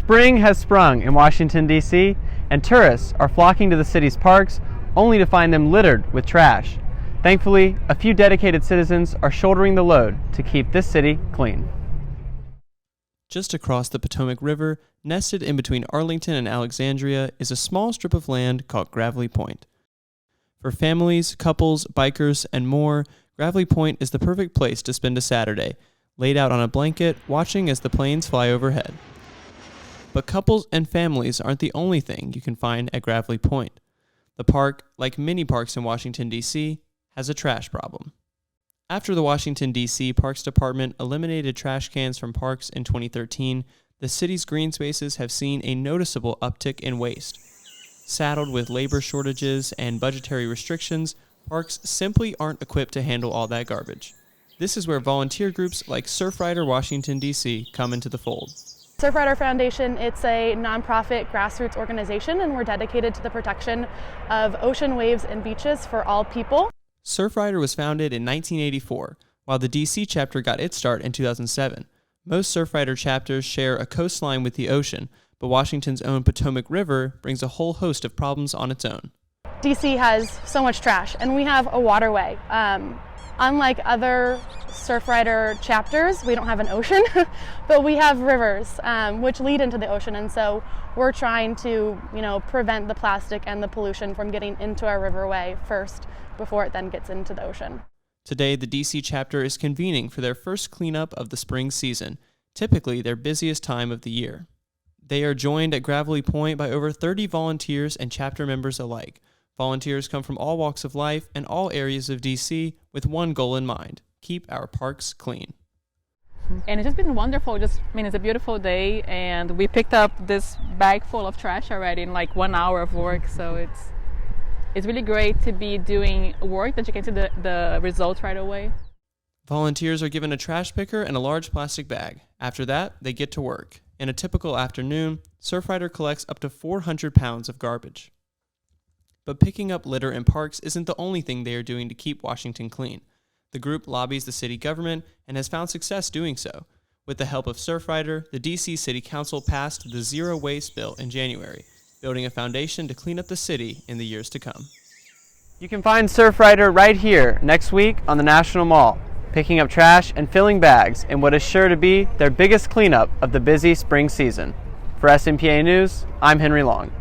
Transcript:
Spring has sprung in Washington, D.C., and tourists are flocking to the city's parks only to find them littered with trash. Thankfully, a few dedicated citizens are shouldering the load to keep this city clean. Just across the Potomac River, nested in between Arlington and Alexandria, is a small strip of land called Gravelly Point. For families, couples, bikers, and more, Gravelly Point is the perfect place to spend a Saturday, laid out on a blanket, watching as the planes fly overhead. But couples and families aren't the only thing you can find at Gravelly Point. The park, like many parks in Washington, D.C., has a trash problem. After the Washington, D.C. Parks Department eliminated trash cans from parks in 2013, the city's green spaces have seen a noticeable uptick in waste. Saddled with labor shortages and budgetary restrictions, parks simply aren't equipped to handle all that garbage. This is where volunteer groups like Surfrider Washington, D.C. come into the fold. Surfrider Foundation, it's a nonprofit grassroots organization, and we're dedicated to the protection of ocean waves and beaches for all people. Surfrider was founded in 1984, while the D.C. chapter got its start in 2007. Most Surfrider chapters share a coastline with the ocean, but Washington's own Potomac River brings a whole host of problems on its own. DC has so much trash, and we have a waterway. Unlike other Surfrider chapters, we don't have an ocean, but we have rivers, which lead into the ocean, and so we're trying to, prevent the plastic and the pollution from getting into our riverway first, before it then gets into the ocean. Today, the DC chapter is convening for their first cleanup of the spring season, typically their busiest time of the year. They are joined at Gravelly Point by over 30 volunteers and chapter members alike. Volunteers come from all walks of life and all areas of DC with one goal in mind: keep our parks clean. And it's just been wonderful. It's a beautiful day, and we picked up this bag full of trash already in like 1 hour of work, so it's really great to be doing work that you can see the results right away. Volunteers are given a trash picker and a large plastic bag. After that, they get to work. In a typical afternoon, Surfrider collects up to 400 pounds of garbage. But picking up litter in parks isn't the only thing they are doing to keep Washington clean. The group lobbies the city government and has found success doing so. With the help of Surfrider, the DC City Council passed the Zero Waste Bill in January, building a foundation to clean up the city in the years to come. You can find Surfrider right here next week on the National Mall, picking up trash and filling bags in what is sure to be their biggest cleanup of the busy spring season. For SMPA News, I'm Henry Long.